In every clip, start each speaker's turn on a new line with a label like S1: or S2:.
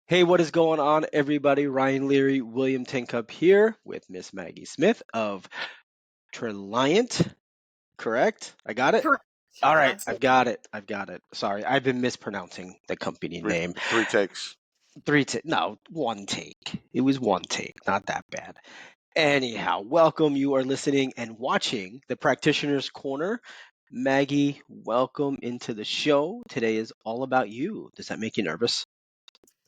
S1: Hey, what is going on, everybody? Ryan Leary, William Tincup here with Miss Maggie Smith of Traliant, correct? I got it?
S2: Correct.
S1: All right,
S2: That's
S1: I've
S2: it.
S1: got it. I've got it. Sorry, I've been mispronouncing the company
S3: Three,
S1: name.
S3: three takes.
S1: No, one take. It was one take, not that bad. Anyhow, welcome. You are listening and watching the Practitioner's Corner. Maggie, welcome into the show. Today is all about you. Does that make you nervous?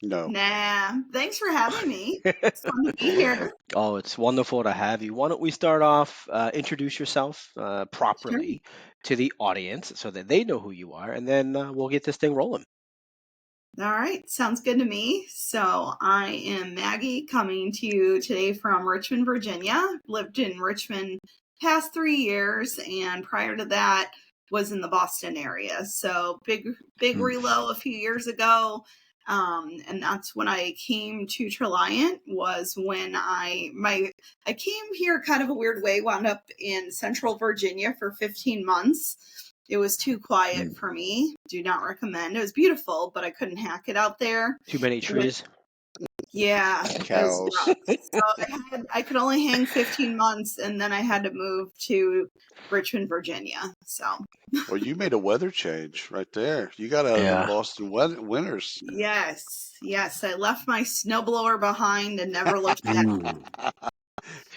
S3: No.
S2: Nah, thanks for having me. It's fun to be here.
S1: Oh, it's wonderful to have you. Why don't we start off, introduce yourself
S2: Sure.
S1: properly to the audience so that they know who you are, and then we'll get this thing rolling.
S2: All right, sounds good to me. So I am Maggie coming to you today from Richmond, Virginia. Lived in Richmond past 3 years, and prior to that was in the Boston area. So big reload a few years ago. And that's when I came to Traliant, was when I came here kind of a weird way, wound up in Central Virginia for 15 months. It was too quiet for me. Do not recommend. It was beautiful, but I couldn't hack it out there.
S1: Too many trees.
S2: Yeah, it was
S3: Cows.
S2: rough. So I could only hang 15 months, and then I had to move to Richmond, Virginia. So
S3: Well, you made a weather change right there. You got out of the
S1: Yeah.
S3: Boston winters.
S2: yes, I left my snowblower behind and never looked back.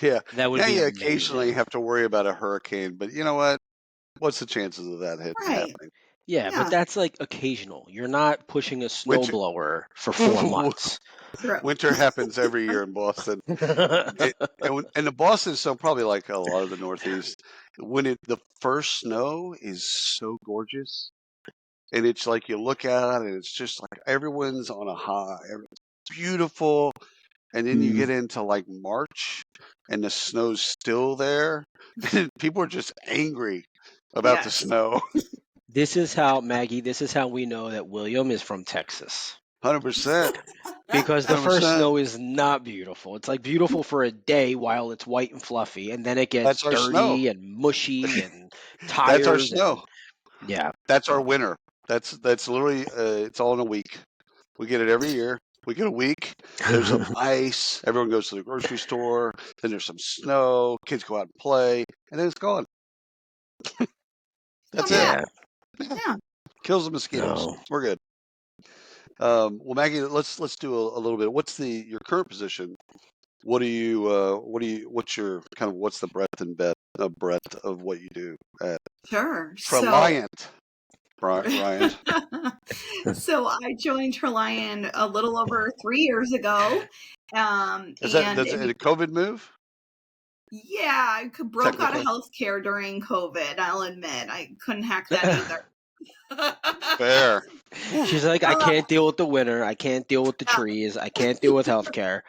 S3: Yeah.
S1: That would
S3: Now
S1: be
S3: you occasionally
S1: amazing.
S3: have to worry about a hurricane, but you know what? What's the chances of that
S2: Right?
S3: happening?
S1: Yeah, but
S2: Yeah,
S1: that's like occasional. You're not pushing a
S3: Winter,
S1: snowblower for 4 months.
S2: true.
S3: winter happens every year in Boston. And the Boston is so probably like a lot of the Northeast. The first snow is so gorgeous. And it's like you look at it and it's just like everyone's on a high. It's beautiful. And then you get into like March and the snow's still there. And people are just angry about the
S2: Yes.
S3: snow.
S1: This is how, Maggie, this is how we know that William is from Texas.
S3: 100%.
S1: Because the first
S3: 100%.
S1: snow is not beautiful. It's like beautiful for a day while it's white and fluffy, and then it gets
S3: That's our snow.
S1: dirty and mushy and
S3: That's our
S1: tires and
S3: snow.
S1: yeah.
S3: That's our winter. That's literally it's all in a week. We get it every year. We get a week. There's some ice. Everyone goes to the grocery store. Then there's some snow. Kids go out and play, and then it's gone. That's
S2: Come
S3: it.
S2: back.
S1: Yeah.
S3: Yeah.
S2: Yeah.
S3: Kills the mosquitoes.
S1: No.
S3: We're good. Well, Maggie, let's do a little bit. What's your current position? What's your kind of what's the breadth of what you do at
S2: Sure.
S3: Traliant, Ryan?
S2: So I joined Traliant a little over 3 years ago.
S3: Is that
S2: And
S3: a COVID move?
S2: yeah, I broke out of
S3: Technically,
S2: healthcare during COVID. I'll admit I couldn't hack that either.
S3: fair.
S1: She's like, I can't deal with the winter. I can't deal with the trees. I can't deal with healthcare.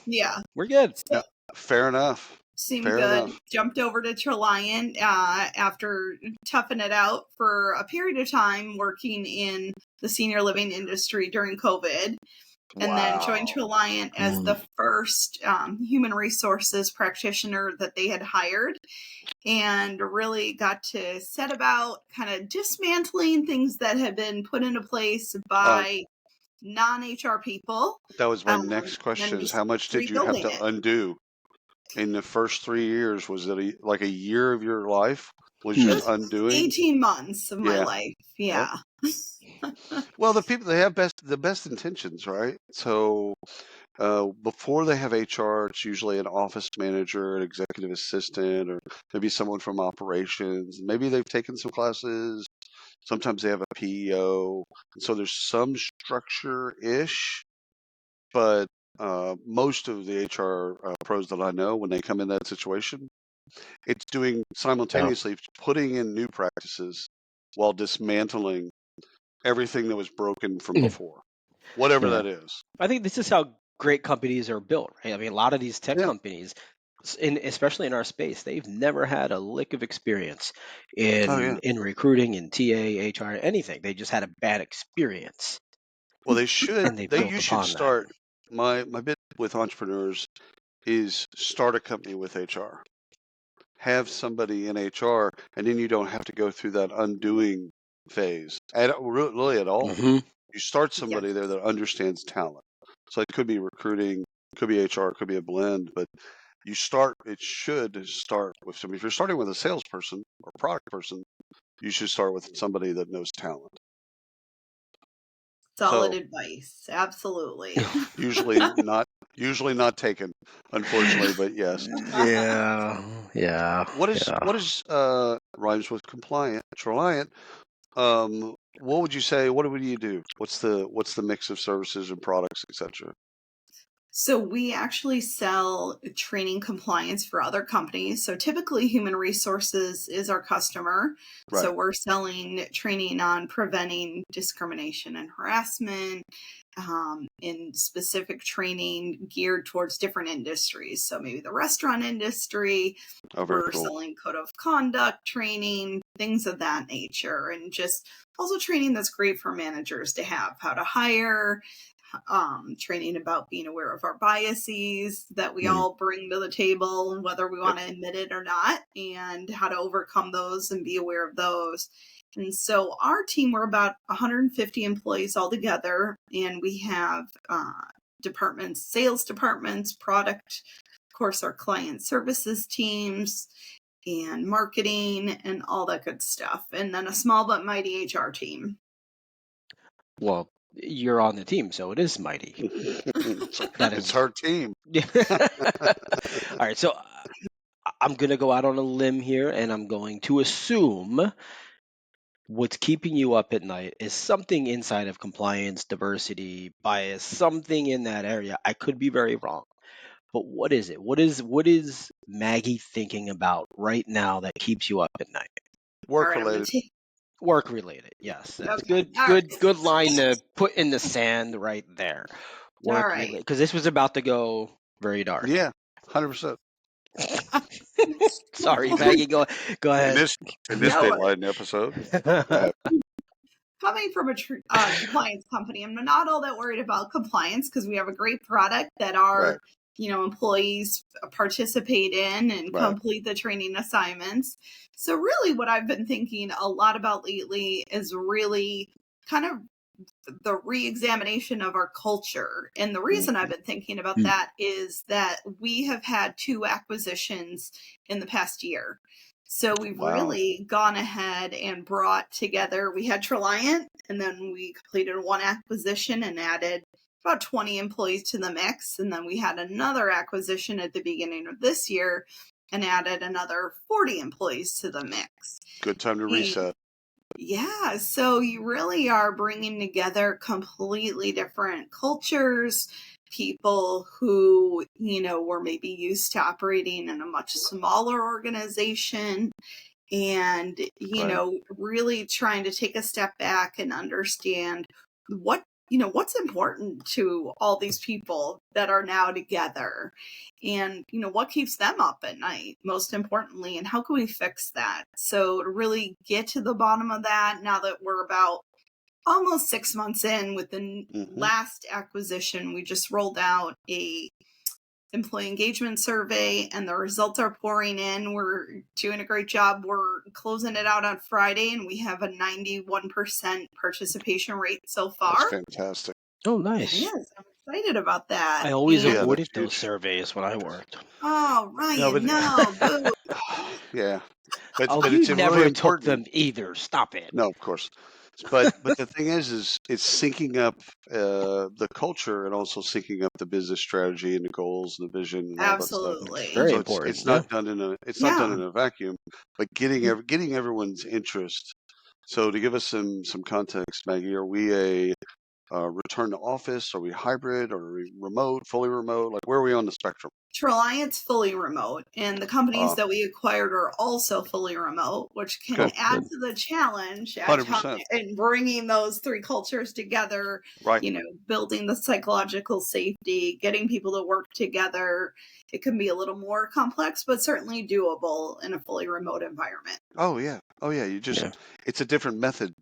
S2: Yeah,
S1: We're good.
S3: No, fair enough.
S2: seemed
S3: Fair
S2: good.
S3: enough.
S2: Jumped over to Traliant after toughing it out for a period of time working in the senior living industry during COVID. And then joined
S3: Wow.
S2: Traliant as the first human resources practitioner that they had hired, and really got to set about kind of dismantling things that had been put into place by non-HR people,
S3: That was my next
S2: and
S3: question: is
S2: just
S3: how much did you have
S2: rebuilding
S3: to
S2: it.
S3: undo in the first 3 years? Was it like a year of your life was
S1: Hmm.
S2: It
S3: just
S2: was
S3: undoing?
S2: 18 months of my
S3: Yeah.
S2: life. Yeah.
S3: Well, the people they have the best intentions, right? So before they have HR, it's usually an office manager, an executive assistant, or maybe someone from operations. Maybe they've taken some classes. Sometimes they have a PEO, and so there's some structure-ish. But most of the HR pros that I know, when they come in that situation, it's doing simultaneously putting in new practices while dismantling everything that was broken from before, whatever
S1: Yeah.
S3: that is.
S1: I think this is how great companies are built, right? I mean, a lot of these tech
S3: Yeah.
S1: companies, especially in our space, they've never had a lick of experience
S3: Oh yeah.
S1: in recruiting, in TA, HR, anything. They just had a bad experience,
S3: Well, they should.
S1: and they
S3: They
S1: built
S3: you should
S1: upon that.
S3: start. My bit with entrepreneurs is start a company with HR. Have somebody in HR, and then you don't have to go through that undoing phase really at all.
S1: Hmm.
S3: You start
S2: Yeah.
S3: somebody there that understands talent. So it could be recruiting, could be HR, it could be a blend, but it should start with somebody. If you're starting with a salesperson or product person, you should start with somebody that knows talent.
S2: Solid
S3: So
S2: advice. Absolutely.
S3: usually not taken, unfortunately, but yes.
S1: Yeah.
S3: What is rhymes with compliant, Traliant? What would you say? What do you do? What's the mix of services and products, etc.?
S2: So we actually sell training compliance for other companies. So typically human resources is our customer.
S3: Right.
S2: So we're selling training on preventing discrimination and harassment, in specific training geared towards different industries. So maybe the restaurant industry,
S3: Oh, very
S2: we're
S3: cool.
S2: selling code of conduct training, things of that nature, and just also training that's great for managers to have, how to hire, training about being aware of our biases that we all bring to the table, whether we want to admit it or not, and how to overcome those and be aware of those. And so our team, we're about 150 employees altogether, and we have departments, sales departments, product, of course, our client services teams, and marketing, and all that good stuff. And then a small but mighty HR team.
S1: Well, you're on the team, so it is mighty. That
S3: It's
S1: is.
S3: our team.
S1: All right, so I'm going to go out on a limb here, and I'm going to assume what's keeping you up at night is something inside of compliance, diversity, bias, something in that area. I could be very wrong, but what is it? What is Maggie thinking about right now that keeps you up at night?
S3: Work
S2: All right,
S3: related.
S1: Work related, yes. That's
S2: Okay.
S1: good.
S2: All
S1: Good line to put in the sand right there. Work
S2: right.
S1: related, because this was about to go very dark.
S3: Yeah, 100%.
S1: Sorry, Maggie. Go
S3: In
S1: ahead.
S3: this
S2: No,
S3: Dateline episode, go ahead.
S2: coming from a compliance company, I'm not all that worried about compliance because we have a great product that our
S3: Right.
S2: employees participate in and
S3: Right.
S2: complete the training assignments. So really what I've been thinking a lot about lately is really kind of the re-examination of our culture. And the reason I've been thinking about
S1: Mm.
S2: that is that we have had 2 acquisitions in the past year. So we've
S3: Wow.
S2: really gone ahead and brought together, we had Traliant, and then we completed 1 acquisition and added about 20 employees to the mix. And then we had another acquisition at the beginning of this year and added another 40 employees to the mix.
S3: Good time to reset.
S2: Yeah, so you really are bringing together completely different cultures, people who, were maybe used to operating in a much smaller organization, and,
S3: Right.
S2: really trying to take a step back and understand what's important to all these people that are now together, and what keeps them up at night, most importantly, and how can we fix that. So to really get to the bottom of that, now that we're about almost 6 months in with the last acquisition, we just rolled out a employee engagement survey, and the results are pouring in. We're doing a great job. We're closing it out on Friday, and we have a 91% participation rate so far.
S3: That's fantastic.
S1: Oh, nice.
S2: Yes, I'm excited about that.
S1: I always
S2: And-
S1: avoided
S3: that's
S1: those
S3: huge.
S1: surveys when I worked.
S2: Oh, Ryan, no, boo.
S3: Yeah, but
S1: Oh,
S3: but
S1: you
S3: it's
S1: never
S3: really
S1: took
S3: important.
S1: them either. Stop it.
S3: No, of course. But the thing is it's syncing up the culture and also syncing up the business strategy and the goals and the vision and all that stuff.
S2: Absolutely.
S1: Very
S3: So
S1: important.
S3: it's not done in a vacuum, but getting everyone's interest. So to give us some context, Maggie, are we a return to office? Are we hybrid? Are we remote? Fully remote? Like where are we on the spectrum?
S2: Traliant's fully remote, and the companies
S3: Ah.
S2: that we acquired are also fully remote, which can
S3: Good.
S2: add to the challenge
S3: 100%.
S2: in bringing those 3 cultures together,
S3: Right.
S2: building the psychological safety, getting people to work together. It can be a little more complex, but certainly doable in a fully remote environment.
S3: Oh yeah. You just
S1: Yeah.
S3: it's a different method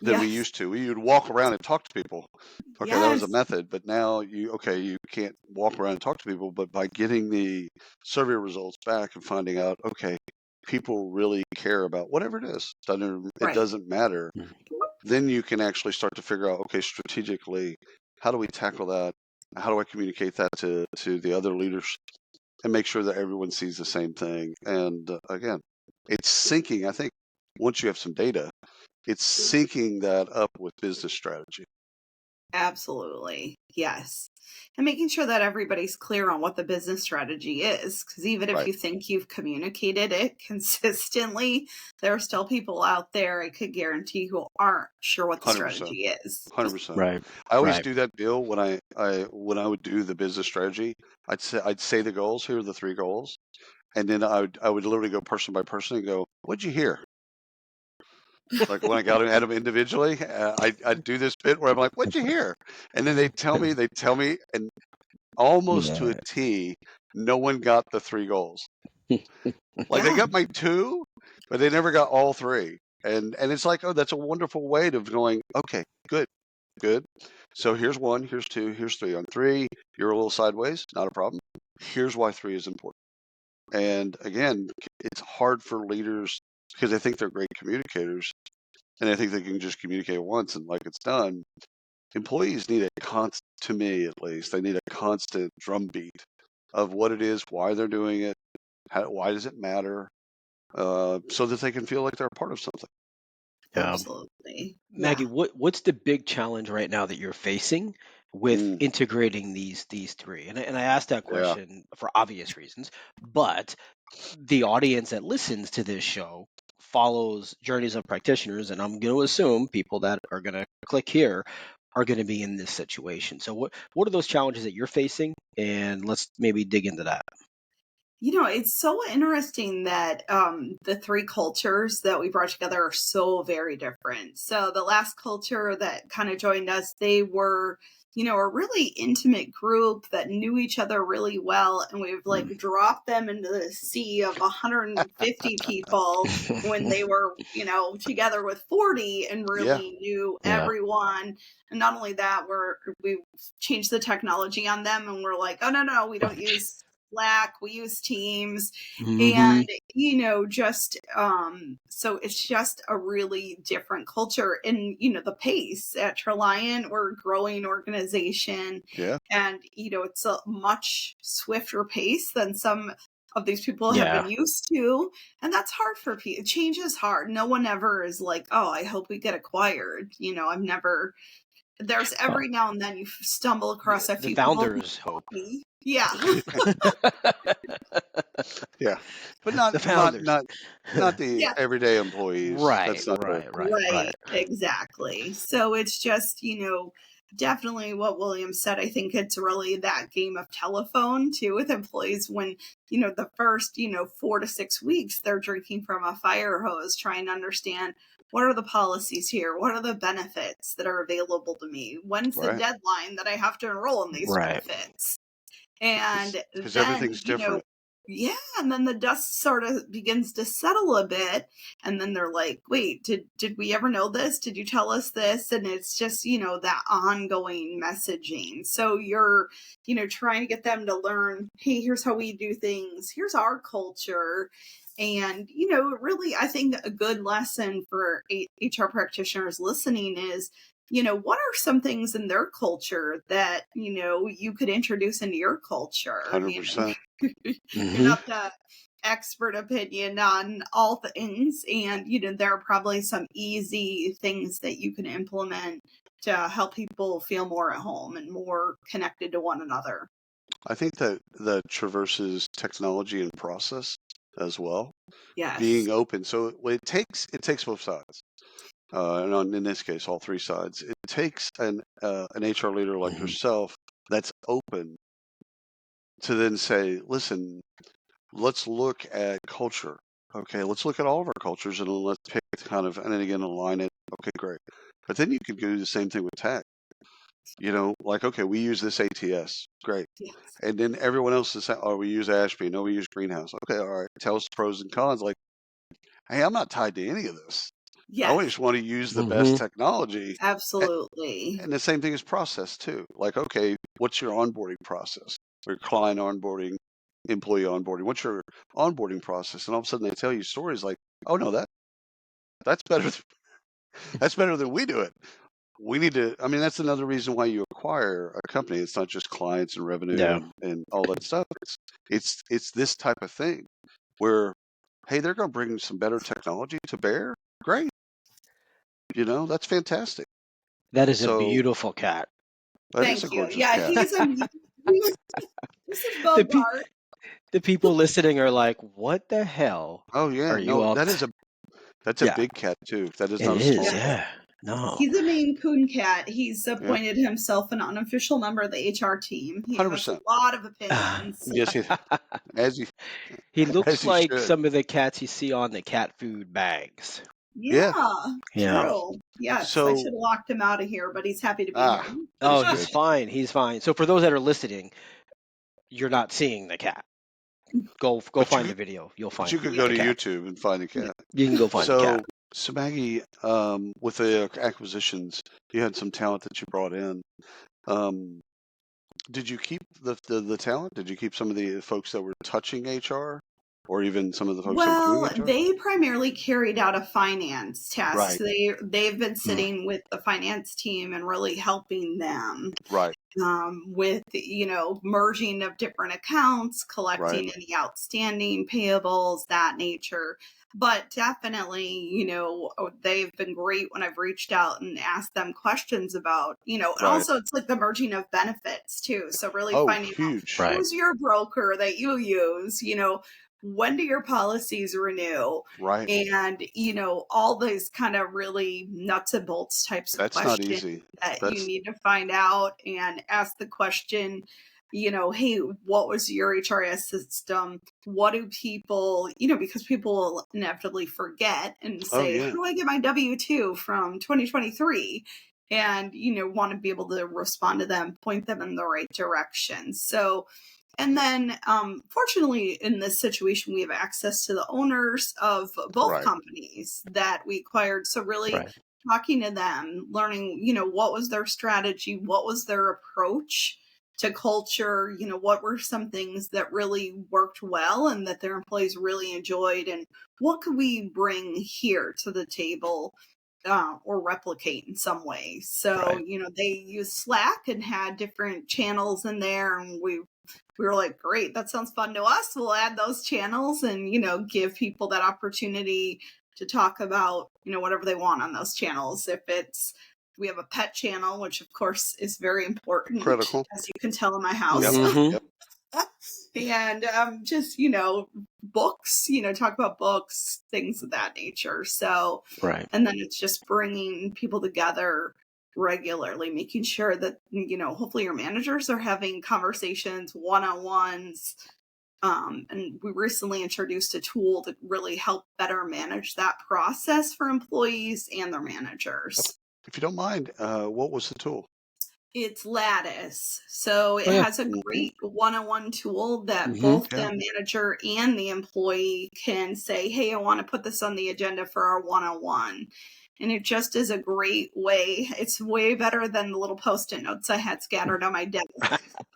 S3: than we
S2: Yes.
S3: used to. We would walk around and talk to people. Okay, that was a
S2: Yes.
S3: method, but now you can't walk around and talk to people, but by getting the survey results back and finding out, okay, people really care about whatever it is. It
S2: Right.
S3: doesn't matter.
S1: Mhm.
S3: Then you can actually start to figure out, okay, strategically, how do we tackle that How do I communicate that to the other leaders and make sure that everyone sees the same thing? And again, it's syncing. I think once you have some data, it's syncing that up with business strategy.
S2: Absolutely. Yes. And making sure that everybody's clear on what the business strategy is. Because even if
S3: Right.
S2: you think you've communicated it consistently, there are still people out there, I could guarantee, who aren't sure what the
S3: 100%.
S2: strategy is.
S3: 100%.
S1: Right.
S3: I always
S1: Right.
S3: do that deal when I would do the business strategy. I'd say the goals. Here are the 3 goals, and then I would literally go person by person and go, "What'd you hear?" Like when I got at them individually, I'd do this bit where I'm like, "What'd you hear?" And then they tell me, and almost to a
S1: Yeah.
S3: T, no one got the 3 goals. Like they
S2: Yeah.
S3: got my 2, but they never got all 3. And it's like, oh, that's a wonderful way of going, okay, good. So here's 1, here's 2, here's 3. On 3, you're a little sideways, not a problem. Here's why 3 is important. And again, it's hard for leaders because they think they're great communicators and I think they can just communicate once and like it's done. Employees need to me at least, they need a constant drumbeat of what it is, why they're doing it, why does it matter, so that they can feel like they're a part of something.
S2: Absolutely.
S1: Maggie,
S2: Yeah.
S1: what's the big challenge right now that you're facing with
S3: Mm,
S1: integrating these 3? And I asked that
S3: yeah,
S1: question for obvious reasons, but the audience that listens to this show follows journeys of practitioners, and I'm going to assume people that are going to click here are going to be in this situation. So what are those challenges that you're facing? And let's maybe dig into that.
S2: It's so interesting that the 3 cultures that we brought together are so very different. So the last culture that kind of joined us, they were, a really intimate group that knew each other really well. And we've like dropped them into the sea of 150 people when they were, together with 40 and
S3: yeah,
S2: really knew
S1: Yeah.
S2: everyone. And not only that, we changed the technology on them and we're like, oh, no, we don't use Slack, we use Teams,
S1: Hmm.
S2: and just so it's just a really different culture. And the pace at Traliant, we're a growing organization,
S3: yeah.
S2: and it's a much swifter pace than some of these people have
S1: Yeah.
S2: been used to, and that's hard for people. Change is hard. No one ever is like, oh, I hope we get acquired. I'm never. There's
S1: Well,
S2: every now and then you stumble across a
S1: the
S2: few people who
S1: founders hope.
S2: copy. Yeah.
S3: Yeah, but
S1: The founders.
S3: not the
S2: Yeah.
S3: everyday employees.
S1: Right,
S3: That's not the
S1: right, right, right.
S2: Right, exactly. So it's just, definitely what William said. I think it's really that game of telephone too with employees when, the first, 4 to 6 weeks, they're drinking from a fire hose, trying to understand what are the policies here? What are the benefits that are available to me? When's the
S3: right
S2: deadline that I have to enroll in these
S1: Right.
S2: benefits? And
S3: because
S2: then,
S3: everything's different.
S2: yeah, and then the dust sort of begins to settle a bit, and then they're like, wait, did we ever know this? Did you tell us this? And it's just, that ongoing messaging. So you're, trying to get them to learn, hey, here's how we do things, here's our culture. And, really, I think a good lesson for HR practitioners listening is, what are some things in their culture that, you could introduce into your culture?
S3: 100%.
S2: You're
S1: Hmm.
S2: not the expert opinion on all things. And, there are probably some easy things that you can implement to help people feel more at home and more connected to one another.
S3: I think that traverses technology and process as well.
S2: Yes.
S3: Being open, so it takes both sides, in this case, all 3 sides. It takes an HR leader like
S1: Hmm.
S3: yourself that's open to then say, listen, let's look at culture. Okay, let's look at all of our cultures and let's pick kind of, and then again, align it. Okay, great. But then you can do the same thing with tech. Like, okay, we use this ATS. Great.
S2: Yes.
S3: And then everyone else is saying, oh, we use Ashby. No, we use Greenhouse. Okay, all right. Tell us the pros and cons. Like, hey, I'm not tied to any of this. I
S2: Yes.
S3: just want to use the best
S1: Hmm.
S3: technology.
S2: Absolutely.
S3: And the same thing is process too. Like, okay, what's your onboarding process? Or client onboarding, employee onboarding. What's your onboarding process? And all of a sudden they tell you stories like, oh no, that's better. That's better than we do it. we need to. I mean, that's another reason why you acquire a company. It's not just clients and revenue
S1: Yeah.
S3: and all that stuff. It's this type of thing where, hey, they're going to bring some better technology to bear. Great, that's fantastic.
S1: That is a
S3: So
S1: beautiful cat.
S3: that is a
S2: Thank you.
S3: gorgeous
S2: Yeah,
S3: cat.
S2: he's a this is
S1: The pe-
S2: Bogart.
S1: the people listening are like, "What the hell
S3: Oh yeah,
S1: are you
S3: no,
S1: all?"
S3: that's a
S1: Yeah,
S3: big cat too. That is
S1: it
S3: not a
S1: is.
S3: small
S2: Yes.
S3: cat.
S1: Yeah. No.
S2: He's a Maine Coon cat. He's
S3: Yeah,
S2: appointed himself an unofficial member of the HR team. He
S3: hundred
S2: has a
S3: percent.
S2: lot of opinions.
S3: Yes, as you
S1: He looks
S3: as you
S1: like
S3: should.
S1: some of the cats you see on the cat food bags.
S3: Yeah.
S2: Yeah,
S1: Yeah.
S2: true. Yes, I
S3: So
S2: should have locked him out of here, but he's happy to be here.
S1: Oh,
S3: that's
S1: he's
S3: good.
S1: fine. He's fine. So for those that are listening, you're not seeing the cat. Go
S3: But
S1: find the video. You'll
S3: but
S1: find
S3: you could go
S1: the
S3: to
S1: cat.
S3: YouTube and find the cat.
S1: You can go find the cat.
S3: So Maggie, with the acquisitions, you had some talent that you brought in. Um, did you keep the talent? Did you keep some of the folks that were touching HR, or even some of the folks that were doing
S2: Well,
S3: HR?
S2: they primarily carried out a finance task.
S3: Right.
S2: They've been sitting with the finance team and really helping them
S3: Right.
S2: with merging of different accounts,
S3: Right.
S2: collecting any outstanding payables, that nature. But definitely, they've been great when I've reached out and asked them questions about, and
S3: Right.
S2: also it's like the merging of benefits too. So really
S3: Oh,
S2: finding out
S3: huge.
S1: Right.
S2: who's your broker that you use, when do your policies renew?
S3: Right.
S2: And, all these kind of really nuts and bolts types of
S3: That's not
S2: questions
S3: easy.
S2: that you
S3: That's
S2: need to find out and ask the question, hey, what was your HRS system? What do people, because people will inevitably forget and
S3: oh
S2: say,
S3: yeah.
S2: how do I get my W-2 from 2023? And, want to be able to respond to them, point them in the right direction. So, and then, fortunately, in this situation, we have access to the owners of both
S3: Right.
S2: companies that we acquired. So, really
S1: Right.
S2: talking to them, learning, what was their strategy, what was their approach to culture, what were some things that really worked well and that their employees really enjoyed, and what could we bring here to the table or replicate in some way. So,
S1: Right.
S2: they used Slack and had different channels in there, and we were like, great, that sounds fun to us. We'll add those channels and, give people that opportunity to talk about, whatever they want on those channels. If we have a pet channel, which of course is very important,
S3: Critical.
S2: as you can tell in my
S3: Yep.
S2: house.
S1: Mm-hmm.
S3: Yep.
S2: And just, books, talk about books, things of that nature. So,
S1: Right.
S2: and then it's just bringing people together regularly, making sure that, hopefully your managers are having conversations, one-on-ones. And we recently introduced a tool to really help better manage that process for employees and their managers.
S3: If you don't mind, what was the tool?
S2: It's Lattice. So it
S1: Oh, yeah.
S2: has a great one-on-one tool that
S1: Mm-hmm.
S2: both
S3: Yeah.
S2: the manager and the employee can say, hey, I want to put this on the agenda for our one-on-one. And it just is a great way. It's way better than the little Post-it notes I had scattered on my desk.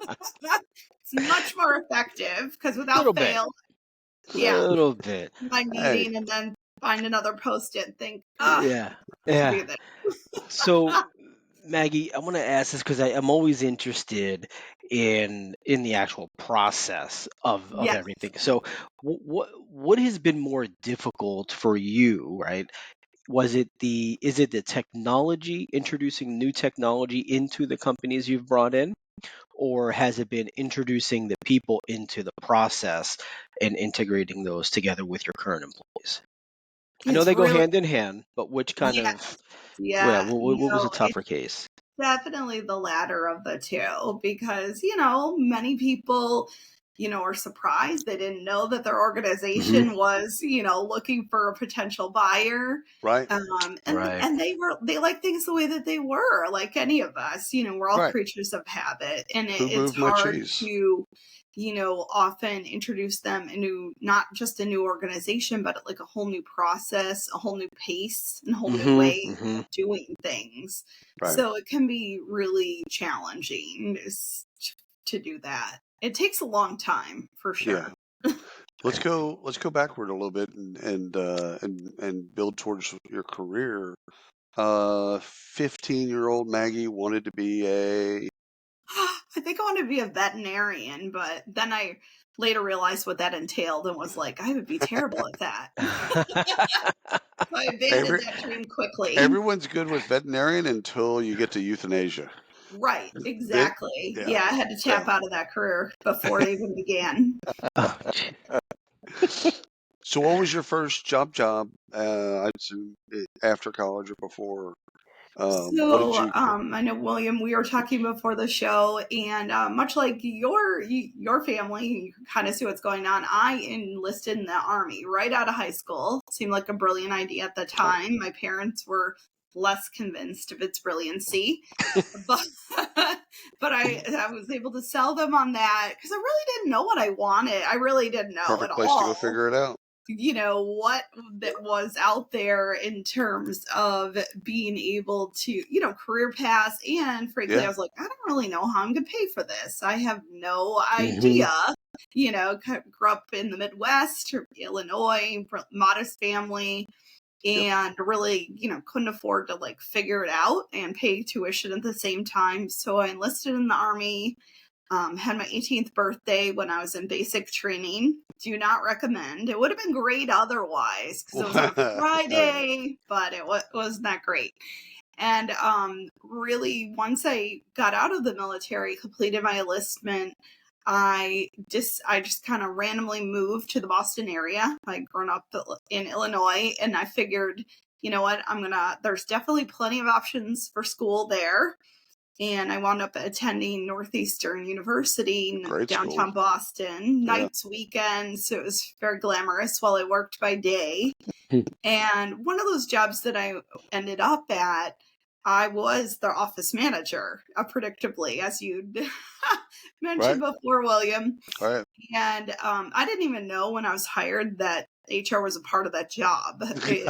S2: It's much more effective because
S1: Little
S2: without
S1: bit.
S2: fail, yeah,
S1: Little bit.
S2: my
S3: Hey.
S2: meeting and then find another Post-it and think,
S1: Yeah.
S2: be
S1: Yeah.
S2: there.
S1: So, Maggie, I want to ask this because I'm always interested in the actual process of
S2: Yes.
S1: everything. So, what has been more difficult for you, right? Is it the technology, introducing new technology into the companies you've brought in, or has it been introducing the people into the process and integrating those together with your current employees? I know
S2: It's
S1: they go
S2: really,
S1: hand in hand, but which kind
S2: yeah,
S1: of,
S2: yeah.
S1: what was a tougher case?
S2: Definitely the latter of the two, because, many people, are surprised. They didn't know that their
S1: Mm-hmm.
S2: organization was, looking for a potential buyer.
S3: Right.
S1: Right.
S2: And they like things the way that they were, like any of us, we're all
S3: Right.
S2: creatures of habit, and
S3: Who
S2: it's
S3: moved my
S2: hard
S3: cheese?
S2: to, often introduce them into not just a new organization, but like a whole new process, a whole new pace, and a whole new way
S1: Mm-hmm.
S2: of doing things.
S3: Right.
S2: So it can be really challenging to do that. It takes a long time for sure.
S3: Yeah. Let's go backward a little bit and build towards your career. 15-year-old Maggie wanted to be a...
S2: I think I wanted to be a veterinarian, but then I later realized what that entailed and was like, I would be terrible at that. So I abandoned that dream quickly.
S3: Everyone's good with veterinarian until you get to euthanasia.
S2: Right, exactly. Yeah, I had to tap out of that career before it even began.
S3: So what was your first job, I'd assume, after college or before?
S2: I know, William, we were talking before the show, and much like your family, you can kind of see what's going on. I enlisted in the Army right out of high school. Seemed like a brilliant idea at the time. My parents were less convinced of its brilliancy, but I was able to sell them on that because I really didn't know what I wanted. I really didn't know
S3: Perfect
S2: at
S3: place
S2: all.
S3: to go figure it out.
S2: What that was out there in terms of being able to, career paths. And frankly, I was like, I don't really know how I'm going to pay for this. I have no idea. Grew up in the Midwest, Illinois, modest family, and really, couldn't afford to figure it out and pay tuition at the same time. So I enlisted in the Army. Had my 18th birthday when I was in basic training. Do not recommend. It would have been great otherwise because it was on a Friday, but it wasn't that great. And really, once I got out of the military, completed my enlistment, I just kind of randomly moved to the Boston area. I'd grown up in Illinois, and I figured, you know what, there's definitely plenty of options for school there. And I wound up attending Northeastern University in downtown Boston, nights, weekends. So it was very glamorous while I worked by day. And one of those jobs that I ended up at, I was the office manager, predictably, as you mentioned before, William.
S3: Right.
S2: And I didn't even know when I was hired that HR was a part of that job. They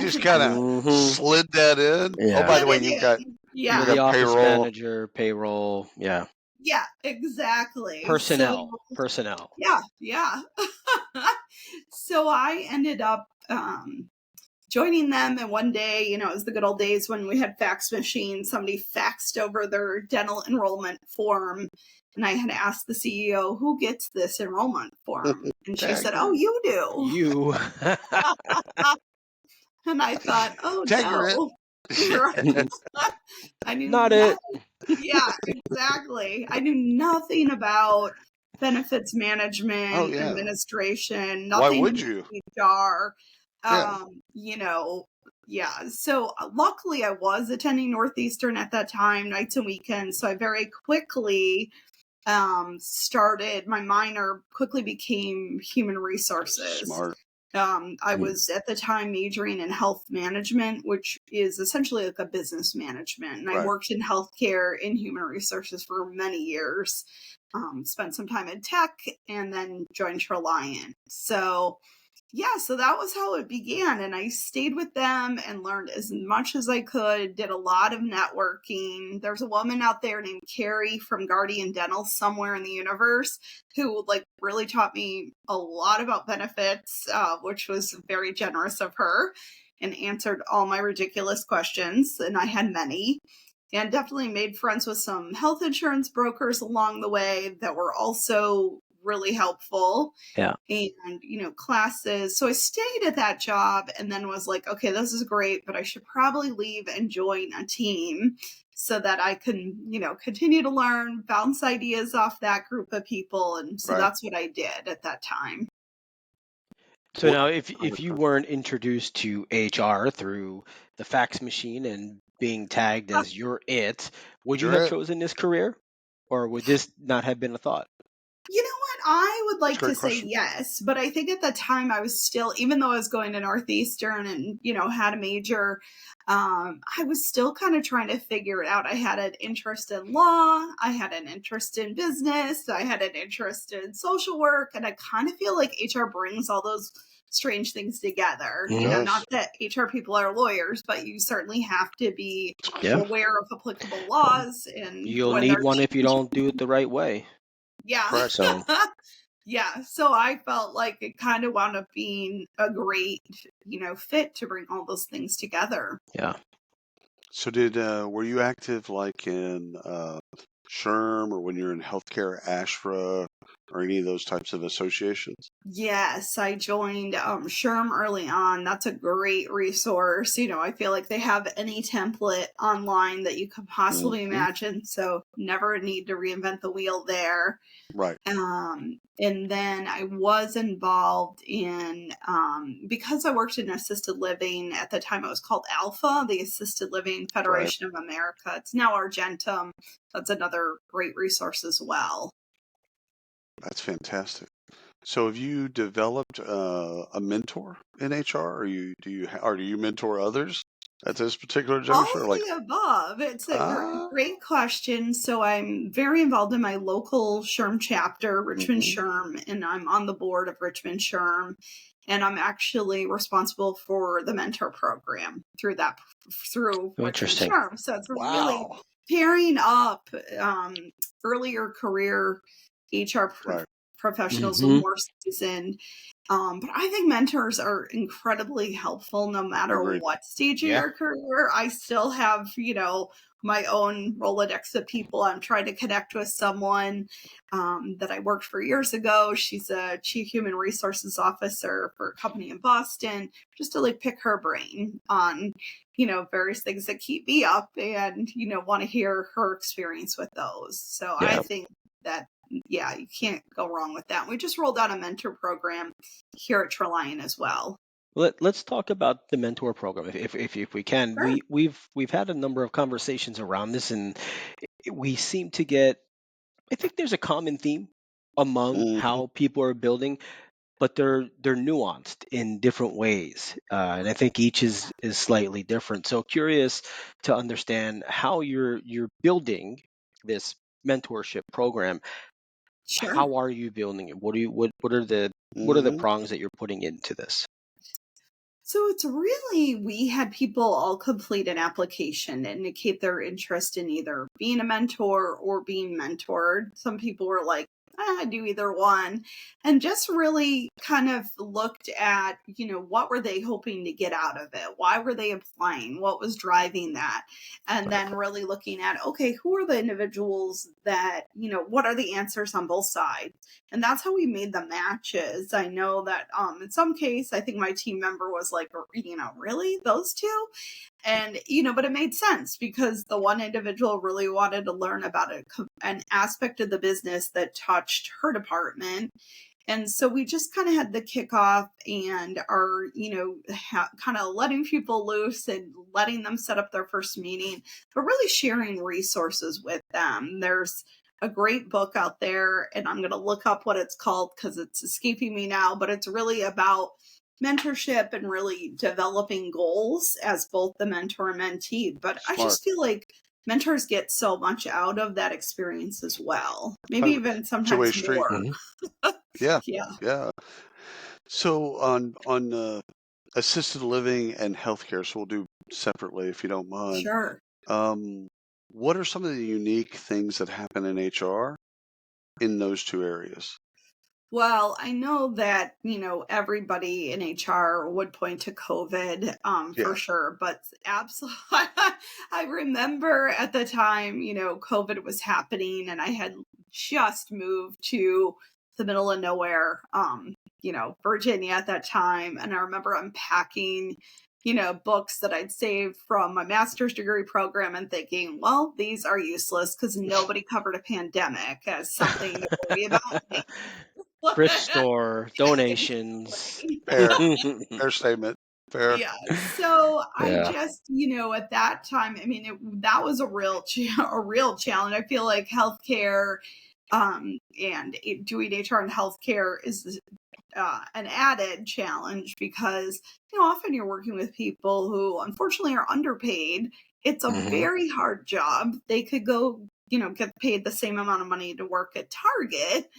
S3: just kind of slid that in.
S1: Yeah.
S3: Oh, by the way, you got
S1: the office manager, payroll. Yeah.
S2: Yeah, exactly.
S1: Personnel.
S2: Yeah. So I ended up joining them, and one day, it was the good old days when we had fax machines. Somebody faxed over their dental enrollment form, and I had asked the CEO, who gets this enrollment form? And she said, oh, you do.
S1: You.
S2: And I thought, oh, no. I knew
S1: not it.
S2: Yeah, exactly. I knew nothing about benefits management, administration, nothing.
S3: Why would you?
S2: HR. So luckily I was attending Northeastern at that time, nights and weekends. So I very quickly started, my minor quickly became human resources.
S3: Smart.
S2: I was at the time majoring in health management, which is essentially like a business management. And I worked in healthcare in human resources for many years, spent some time in tech, and then joined Traliant. So that was how it began. And I stayed with them and learned as much as I could, did a lot of networking. There's a woman out there named Carrie from Guardian Dental somewhere in the universe who really taught me a lot about benefits, which was very generous of her, and answered all my ridiculous questions. And I had many. And definitely made friends with some health insurance brokers along the way that were also really helpful.
S1: Yeah.
S2: And, classes. So I stayed at that job and then was like, okay, this is great, but I should probably leave and join a team so that I can, continue to learn, bounce ideas off that group of people. And so that's what I did at that time.
S1: So now if you weren't introduced to HR through the fax machine and being tagged as you're it, would you have chosen this career? Or would this not have been a thought?
S2: You know what? I would like to say yes, but I think at the time I was still, even though I was going to Northeastern and, had a major, I was still kind of trying to figure it out. I had an interest in law. I had an interest in business. I had an interest in social work. And I kind of feel like HR brings all those strange things together. Not that HR people are lawyers, but you certainly have to be aware of applicable laws. And
S1: you'll need one if you don't do it the right way.
S2: Yeah.
S1: So.
S2: Yeah, so I felt like it kind of wound up being a great, fit to bring all those things together.
S1: Yeah.
S3: So were you active like in SHRM or when you're in healthcare ASHRA or any of those types of associations?
S2: Yes, I joined SHRM early on. That's a great resource. I feel like they have any template online that you could possibly
S3: Hmm.
S2: imagine, so never need to reinvent the wheel there.
S3: Right.
S2: And then I was involved in, because I worked in assisted living at the time, it was called ALPHA, the Assisted Living
S3: Right.
S2: Federation of America. It's now Argentum. That's another great resource as well.
S3: That's fantastic. So have you developed a mentor in HR, or do you mentor others at this particular
S2: All
S3: juncture?
S2: of
S3: Like,
S2: the above. It's a
S3: ah,
S2: great question. So I'm very involved in my local SHRM chapter, Richmond
S3: hmm,
S2: SHRM, and I'm on the board of Richmond SHRM. And I'm actually responsible for the mentor program through Richmond
S1: Interesting.
S2: SHRM. So it's really
S3: wow,
S2: pairing up earlier career HR
S3: right,
S2: professionals with
S1: Hmm.
S2: more seasoned. But I think mentors are incredibly helpful no matter
S3: agreed.
S2: what stage of
S1: Yeah.
S2: your career. I still have, my own Rolodex of people. I'm trying to connect with someone that I worked for years ago. She's a chief human resources officer for a company in Boston, just to like pick her brain on, various things that keep me up and, want to hear her experience with those. So I
S1: Yeah.
S2: think that yeah, you can't go wrong with that. We just rolled out a mentor program here at Traliant as well.
S1: Let's talk about the mentor program if we can.
S2: Sure.
S1: We've had a number of conversations around this, and we seem to get. I think there's a common theme among
S3: Hmm.
S1: how people are building, but they're nuanced in different ways, and I think each is slightly different. So curious to understand how you're building this mentorship program.
S2: Sure.
S1: How are you building it? What are the
S3: Hmm.
S1: prongs that you're putting into this?
S2: So it's really, we had people all complete an application to indicate their interest in either being a mentor or being mentored. Some people were like, I do either one. And just really kind of looked at, what were they hoping to get out of it? Why were they applying? What was driving that? And
S1: Right.
S2: then really looking at, okay, who are the individuals that, what are the answers on both sides? And that's how we made the matches. I know that in some case, I think my team member was like, really those two? And but it made sense because the one individual really wanted to learn about an aspect of the business that touched her department. And so we just kind of had the kickoff and are, kind of letting people loose and letting them set up their first meeting, but really sharing resources with them. There's a great book out there, and I'm going to look up what it's called because it's escaping me now, but it's really about mentorship and really developing goals as both the mentor and mentee. But I
S3: Smart.
S2: just feel like mentors get so much out of that experience as well, maybe
S3: Kind of
S2: even
S3: a two-way
S2: sometimes
S3: street.
S2: more.
S1: Mhm.
S3: Yeah,
S2: Yeah.
S3: yeah. So on assisted living and healthcare, so we'll do separately if you don't mind.
S2: Sure.
S3: Um, what are some of the unique things that happen in HR in those two areas?
S2: Well, I know that, everybody in HR would point to COVID, for
S3: Yeah.
S2: sure, but absolutely, I remember at the time, COVID was happening and I had just moved to the middle of nowhere, Virginia at that time. And I remember unpacking, books that I'd saved from my master's degree program and thinking, well, these are useless because nobody covered a pandemic as something to worry about.
S1: Thrift store donations.
S2: Exactly.
S3: Fair, fair statement. Fair.
S2: Yeah. So I
S1: Yeah.
S2: just, at that time, I mean, that was a real, a real challenge. I feel like healthcare, and doing HR in healthcare is an added challenge because, often you're working with people who unfortunately are underpaid. It's a
S1: Hmm.
S2: very hard job. They could go, get paid the same amount of money to work at Target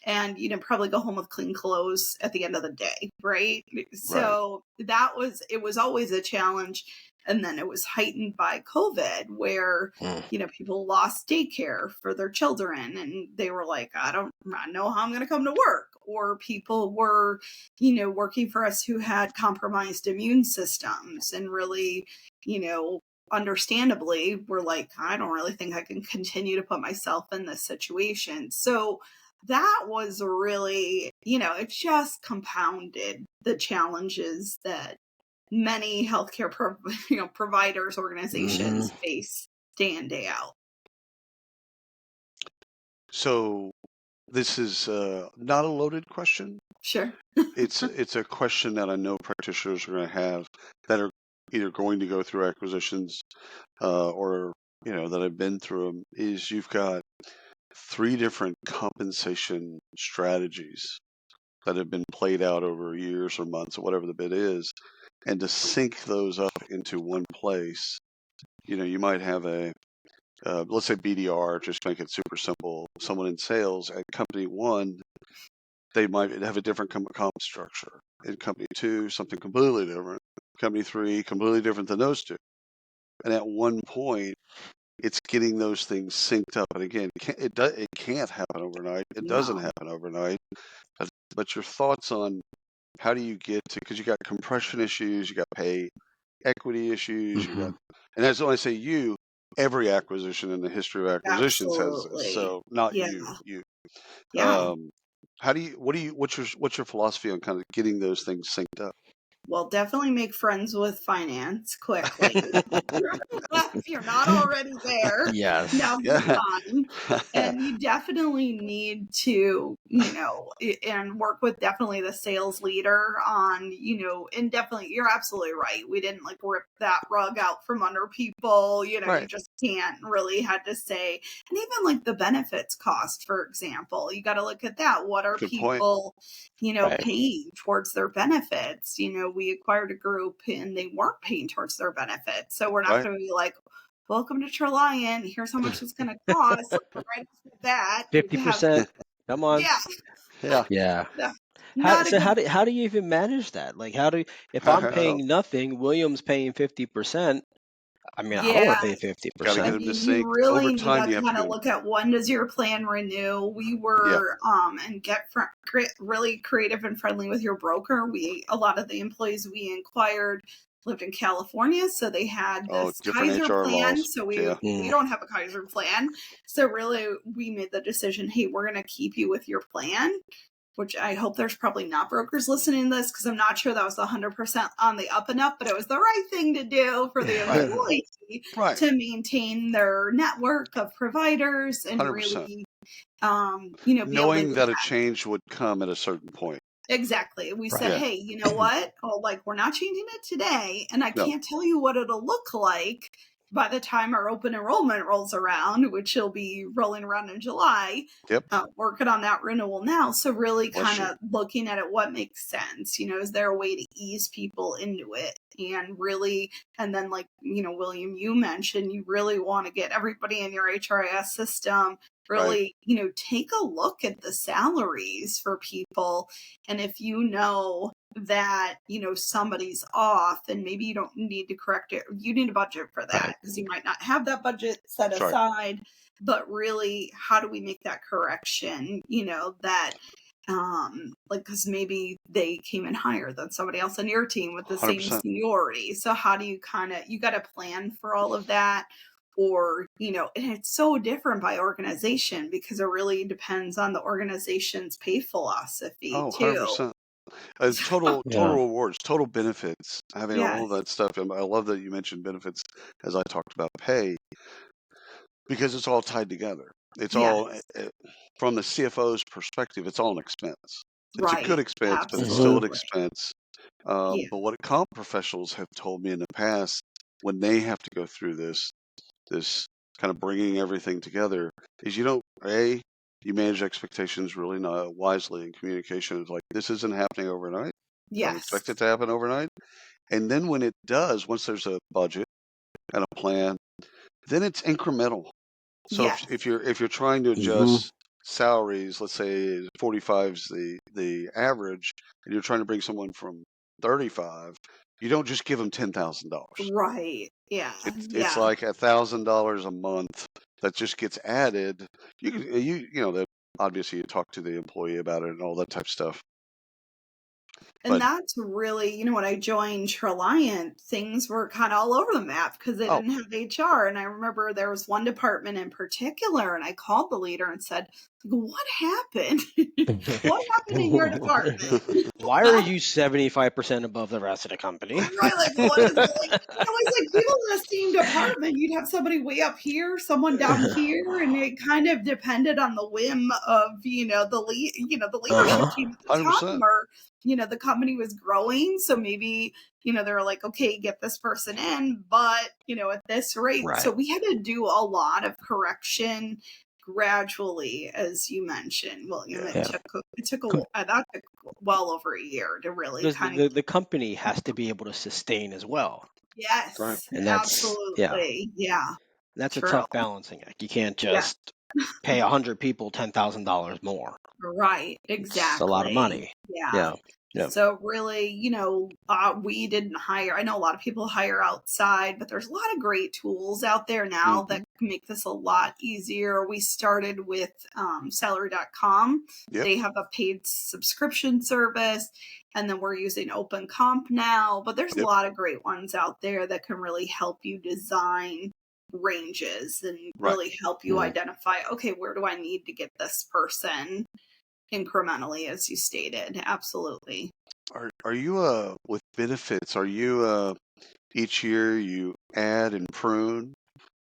S2: and, probably go home with clean clothes at the end of the day. Right.
S3: Right.
S2: So it was always a challenge. And then it was heightened by COVID where,
S1: Mm.
S2: people lost daycare for their children and they were like, I don't know how I'm going to come to work. or people were, working for us who had compromised immune systems and really, understandably were like, I don't really think I can continue to put myself in this situation. So that was really, it just compounded the challenges that many healthcare providers, organizations face day in, day out.
S3: So this is not a loaded question.
S2: Sure.
S3: It's a question that I know practitioners are going to have that are either going to go through acquisitions or that have been through them. Is you've got 3 different compensation strategies that have been played out over years or months or whatever the bid is, and to sync those up into one place. You might have a let's say BDR, just make it super simple. Someone in sales at company 1, they might have a different comp structure. In company 2, something completely different. Company 3, completely different than those 2. And at one point, it's getting those things synced up. And again, it can't happen overnight. It doesn't happen overnight. But your thoughts on how do you get to, because you got compression issues, you got pay equity issues, you got, and that's when I say every acquisition in the history of acquisitions has this. So not you.
S2: Yeah.
S3: What's your philosophy on kind of getting those things synced up?
S2: Well, definitely make friends with finance quickly. If you're not already there,
S1: Yes.
S2: now's the time. And you definitely need to, and work with definitely the sales leader on, and definitely, you're absolutely right. We didn't like rip that rug out from under people,
S3: Right.
S2: You just can't really had to say, and even like the benefits cost, for example, you got to look at that. What are
S3: Good
S2: people,
S1: Right.
S2: paying towards their benefits? We acquired a group and they weren't paying towards their benefits. So we're not
S3: Right.
S2: going to be like, welcome to Traliant. Here's how much it's going to cost. Right after that,
S1: 50%. Come on.
S3: Yeah.
S1: Yeah.
S2: Not a good.
S1: How do you even manage that? Like, if I'm paying nothing, William's paying 50%. I mean, I don't want to pay
S3: Got to
S1: 50%.
S3: get
S2: I
S3: them to
S2: mean,
S3: sync.
S2: you really
S3: Over
S2: need
S3: time,
S2: to
S3: you have
S2: kind
S3: to
S2: of
S3: go.
S2: look at when does your plan renew. We were and get really creative and friendly with your broker. A lot of the employees we inquired lived in California, so they had this
S3: different
S2: Kaiser
S3: HR
S2: plan.
S3: laws.
S2: So we don't have a Kaiser plan. So really, we made the decision, hey, we're going to keep you with your plan. Which I hope there's probably not brokers listening to this, because I'm not sure that was 100% on the up and up, but it was the right thing to do for the employee to maintain their network of providers and
S3: 100%.
S2: really, be able to
S3: knowing that a change would come at a certain point.
S2: Exactly. We said, hey, you know what? We're not changing it today, and I can't tell you what it'll look like by the time our open enrollment rolls around, which will be rolling around in July.
S3: Yep.
S2: Working on that renewal now. So really kind of looking at it, what makes sense? Is there a way to ease people into it? And really, and then William, you mentioned, you really want to get everybody in your HRIS system, really, take a look at the salaries for people. And if you know that, somebody's off and maybe you don't need to correct it, you need a budget for that because you might not have that budget set aside. But really, how do we make that correction? That because maybe they came in higher than somebody else on your team with the 100%. Same seniority. So how do you you got to plan for all of that? Or, and it's so different by organization because it really depends on the organization's pay philosophy too.
S3: 100%. Total rewards, total benefits, having all of that stuff. And I love that you mentioned benefits as I talked about pay, because it's all tied together. It's all, from the CFO's perspective, it's all an expense. It's a good expense, but it's still an expense. But what comp professionals have told me in the past, when they have to go through this kind of bringing everything together, is you manage expectations really wisely in communication. It's like, this isn't happening overnight. Don't expect it to happen overnight. And then when it does, once there's a budget and a plan, then it's incremental. So if you're trying to adjust salaries, let's say 45 is the average, and you're trying to bring someone from 35, you don't just give them $10,000.
S2: Right. Yeah.
S3: It's like $1,000 a month that just gets added. The obviously you talk to the employee about it and all that type of stuff.
S2: And
S3: But
S2: that's really, when I joined Traliant, things were kind of all over the map because they didn't have HR. And I remember there was one department in particular, and I called the leader and said, "What happened? What happened in your department?"
S1: Why are you 75% above the rest of the company?
S2: Right, like what is like? It was like people in the same department. You'd have somebody way up here, someone down here, and it kind of depended on the whim of the leadership team at the
S3: 100%.
S2: time, or the company was growing, so maybe they were like, okay, get this person in, but at this rate.
S1: Right.
S2: So we had to do a lot of correction gradually, as you mentioned, William.
S3: Yeah.
S2: It took well over a year to really
S1: Because
S2: kind of
S1: the company has to be able to sustain as well.
S2: Yes,
S3: Right.
S1: And that's
S2: absolutely. Yeah.
S1: that's a
S2: True.
S1: tough balancing act. You can't just pay 100 people $10,000 more.
S2: Right, exactly.
S1: It's a lot of money.
S2: Yeah.
S1: Yeah.
S2: So really, we didn't hire. I know a lot of people hire outside, but there's a lot of great tools out there now that can make this a lot easier. We started with salary.com.
S3: Yep.
S2: They have a paid subscription service, and then we're using Open Comp now. But there's a lot of great ones out there that can really help you design ranges and really help you identify, okay, where do I need to get this person incrementally, as you stated. Absolutely.
S3: Are you with benefits? Are you each year you add and prune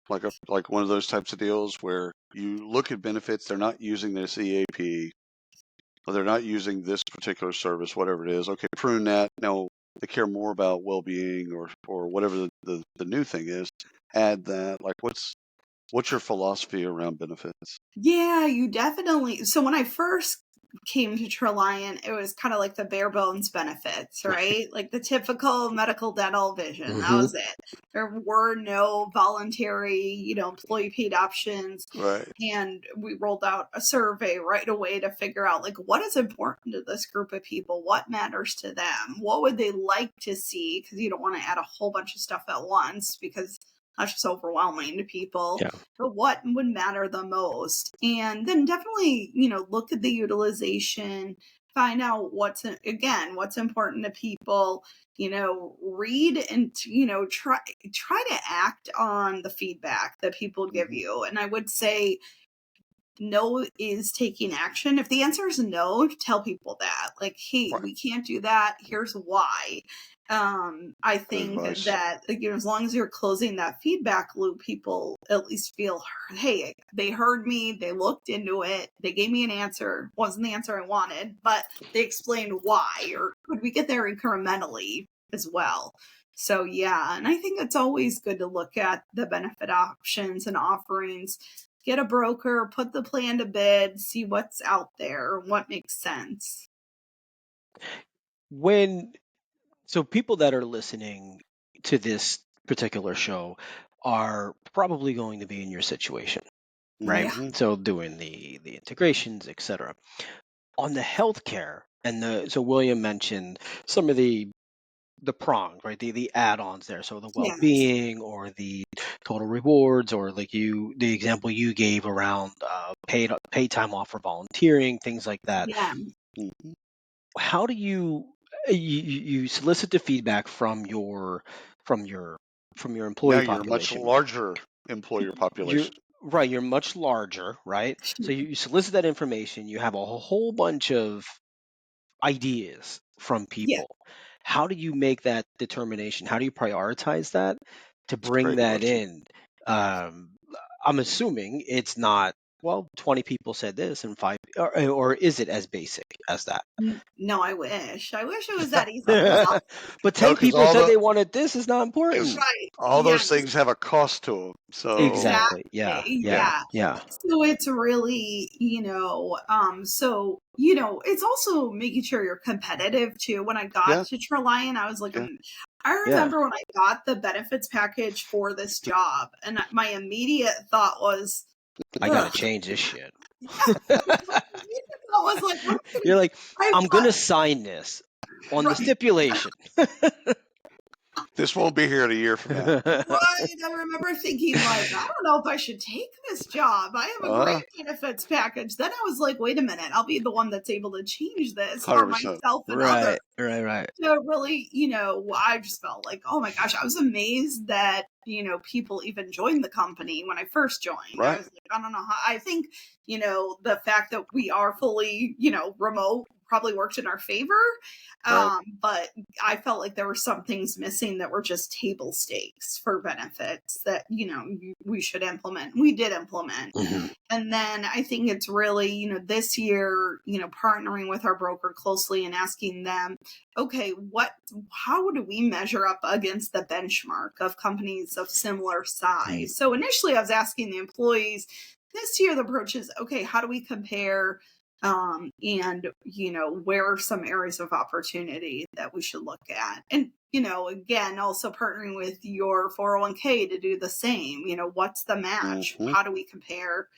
S3: like one of those types of deals where you look at benefits, they're not using this EAP, or they're not using this particular service, whatever it is. Okay, prune that. No, they care more about well-being or whatever the new thing is. Add that. Like what's your philosophy around benefits?
S2: Yeah, you definitely. So when I first came to Traliant, it was kind of like the bare bones benefits, right? Like the typical medical, dental, vision. That was it. There were no voluntary, employee paid options.
S3: Right.
S2: And we rolled out a survey right away to figure out like what is important to this group of people, what matters to them, what would they like to see, because you don't want to add a whole bunch of stuff at once because that's just overwhelming to people.
S1: Yeah.
S2: But what would matter the most? And then definitely, look at the utilization, find out what's important to people, read and, try to act on the feedback that people give you. And I would say no is taking action. If the answer is no, tell people that. Like, hey, we can't do that. Here's why. I think that as long as you're closing that feedback loop, people at least feel, hey, they heard me, they looked into it, they gave me an answer. Wasn't the answer I wanted, but they explained why, or could we get there incrementally as well? So yeah, and I think it's always good to look at the benefit options and offerings. Get a broker, put the plan to bid, see what's out there, what makes sense.
S1: So people that are listening to this particular show are probably going to be in your situation, right?
S2: Yeah.
S1: So doing the integrations, etc. On the healthcare so William mentioned some of the prongs, right? The add-ons there. So the well-being or the total rewards, or like the example you gave around paid time off for volunteering, things like that.
S2: Yeah.
S1: How do you solicit the feedback from your employee
S3: Now you're a much
S1: population?
S3: larger employer population.
S1: You're much larger, right? So you solicit that information, you have a whole bunch of ideas from people. How do you make that determination? How do you prioritize that to bring that
S3: question.
S1: in? I'm assuming it's not, 20 people said this and 5, or is it as basic as that?
S2: No, I wish it was that easy.
S1: But 10 people said they wanted this is not important.
S2: Right.
S3: All those things have a cost to them. So
S1: Exactly. Yeah.
S2: So it's really, it's also making sure you're competitive too. When I got to Traliant, I was like, I remember when I got the benefits package for this job, and my immediate thought was,
S1: I gotta change this shit.
S2: I was like,
S1: you're like, I'm gonna sign this on the stipulation.
S3: This won't be here in a year from now.
S2: Right. I remember thinking, like, I don't know if I should take this job. I have a great benefits package. Then I was like, wait a minute, I'll be the one that's able to change this for
S3: 100%.
S2: myself and others.
S1: Right.
S2: So really, I just felt like, oh my gosh, I was amazed that, people even joined the company when I first joined.
S3: Right.
S2: I was like, I don't know how, I think, the fact that we are fully, remote probably worked in our favor.
S3: Right.
S2: But I felt like there were some things missing that were just table stakes for benefits that, we should implement. We did implement.
S1: Mm-hmm.
S2: And then I think it's really, this year, partnering with our broker closely and asking them, okay, how do we measure up against the benchmark of companies of similar size? So initially I was asking the employees. This year the approach is, okay, how do we compare? And, where are some areas of opportunity that we should look at? And, again, also partnering with your 401k to do the same. What's the match?
S3: Mhm.
S2: How do we compare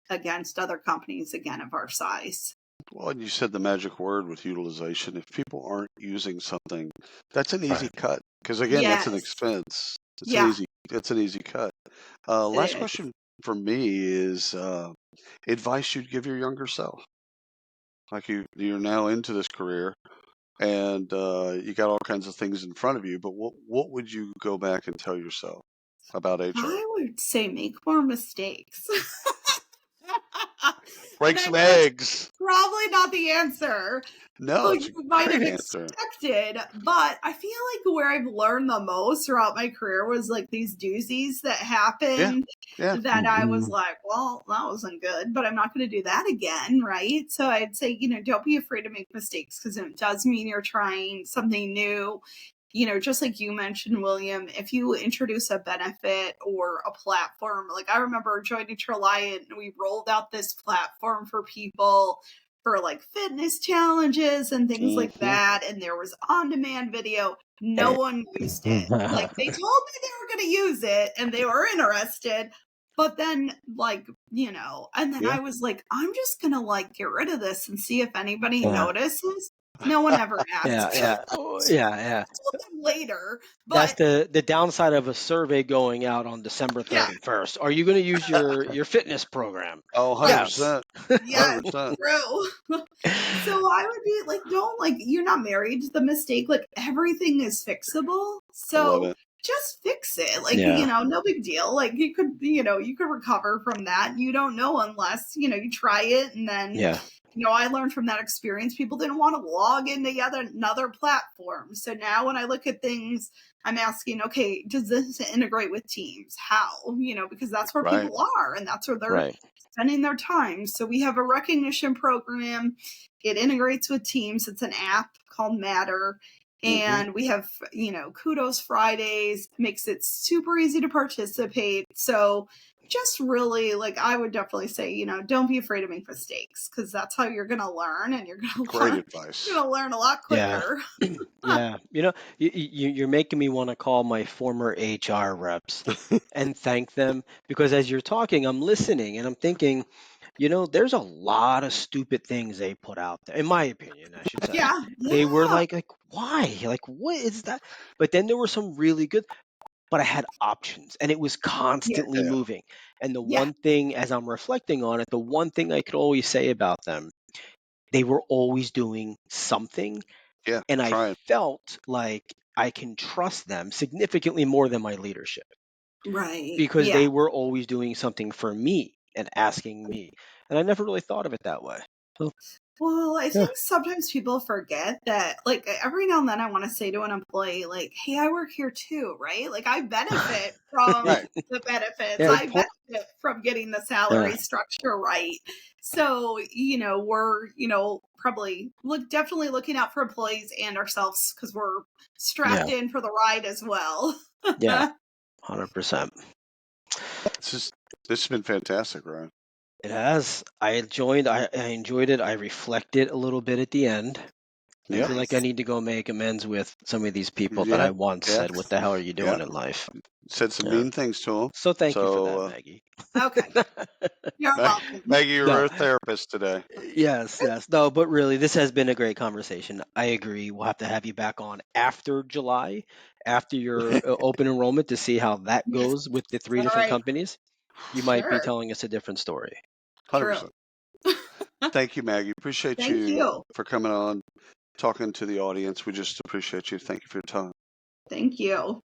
S2: against other companies, again, of our size?
S3: Well, and you said the magic word with utilization. If people aren't using something, that's an easy cut. Because again, that's an
S2: Yes.
S3: expense.
S2: Yeah.
S3: It's an easy cut.
S2: It
S3: Last
S2: is.
S3: question for me is advice you'd give your younger self. Like you're now into this career and you got all kinds of things in front of you, but what would you go back and tell yourself about HR?
S2: I would say make more mistakes.
S3: Break
S2: And I
S3: some
S2: know that's
S3: eggs.
S2: probably not the answer.
S3: No, it's
S2: You
S3: a
S2: might have
S3: great answer.
S2: expected, but I feel like where I've learned the most throughout my career was like these doozies that happened
S3: Yeah.
S2: that I was like, well, that wasn't good, but I'm not going to do that again, right? So I'd say, don't be afraid to make mistakes because it does mean you're trying something new. Just like you mentioned, William, if you introduce a benefit or a platform, like I remember joining Traliant and we rolled out this platform for people for like fitness challenges and things like that. And there was on-demand video. No one used it. Like they told me they were going to use it and they were interested. But then and then I was like, I'm just going to like get rid of this and see if anybody notices. No one ever asked.
S1: Yeah.
S2: Later,
S1: That's
S2: but
S1: the downside of a survey going out on December
S2: yeah,
S1: 31st. Are you going to use your fitness program?
S3: Oh,
S1: Yes.
S3: 100%.
S2: yes,
S3: 100%.
S2: true. So I would be like, don't you're not married to the mistake. Like everything is fixable.
S3: I love
S2: So
S3: it.
S2: just fix it.
S1: Yeah.
S2: No big deal. Like you could recover from that. You don't know unless, you try it. And then,
S1: Yeah.
S2: I learned from that experience, people didn't want to log into another platform. So now when I look at things, I'm asking, okay, does this integrate with Teams? How? Because that's where
S3: Right.
S2: people are and that's where they're
S1: Right.
S2: spending their time. So we have a recognition program. It integrates with Teams. It's an app called Matter. And we have, Kudos Fridays, makes it super easy to participate. So just really, I would definitely say, don't be afraid to make mistakes because that's how you're going to learn and you're going to
S3: Great
S2: learn.
S3: advice.
S2: You're going to learn a lot quicker.
S1: Yeah. You're making me want to call my former HR reps and thank them because as you're talking, I'm listening and I'm thinking, there's a lot of stupid things they put out there, in my opinion, I should say.
S2: Yeah.
S1: They were like, why? Like, what is that? But then there were some really good, but I had options and it was constantly
S3: Yeah.
S1: moving. And the
S2: Yeah.
S1: one thing, as I'm reflecting on it, the one thing I could always say about them, they were always doing something.
S3: Yeah.
S1: And I
S3: Trying.
S1: felt like I can trust them significantly more than my leadership
S2: Right.
S1: because
S2: Yeah.
S1: they were always doing something for me and asking me. And I never really thought of it that way. So,
S2: Well, I
S1: yeah.
S2: think sometimes people forget that, every now and then I want to say to an employee, hey, I work here too, right? Like, I benefit from
S3: Right.
S2: the benefits.
S1: Yeah.
S2: I benefit from getting the salary structure right. So, we're, probably definitely looking out for employees and ourselves because we're strapped in for the ride as well.
S1: Yeah. 100%.
S3: This has been fantastic, Ryan.
S1: It has. I enjoyed it. I reflected a little bit at the end. I
S3: Yep.
S1: feel like I need to go make amends with some of these people that
S3: Yeah.
S1: I once
S3: Yeah.
S1: said, "What the hell are you doing
S3: Yeah.
S1: in life?"
S3: Said some
S1: Yeah.
S3: mean things to him.
S1: So thank you for that,
S3: So,
S1: Maggie.
S2: Okay. You're welcome.
S3: Maggie, you
S1: No,
S3: were a therapist today.
S1: yes, yes. No, but really, this has been a great conversation. I agree. We'll have to have you back on after July, after your open enrollment to see how that
S2: Yes.
S1: goes with the three
S2: All
S1: different
S2: right.
S1: companies. You might be
S2: Sure.
S1: telling us a different story.
S3: 100%.
S2: True.
S3: Thank you, Maggie. Appreciate
S2: Thank
S3: you
S2: you.
S3: for coming on, talking to the audience. We just appreciate you. Thank you for your time.
S2: Thank you.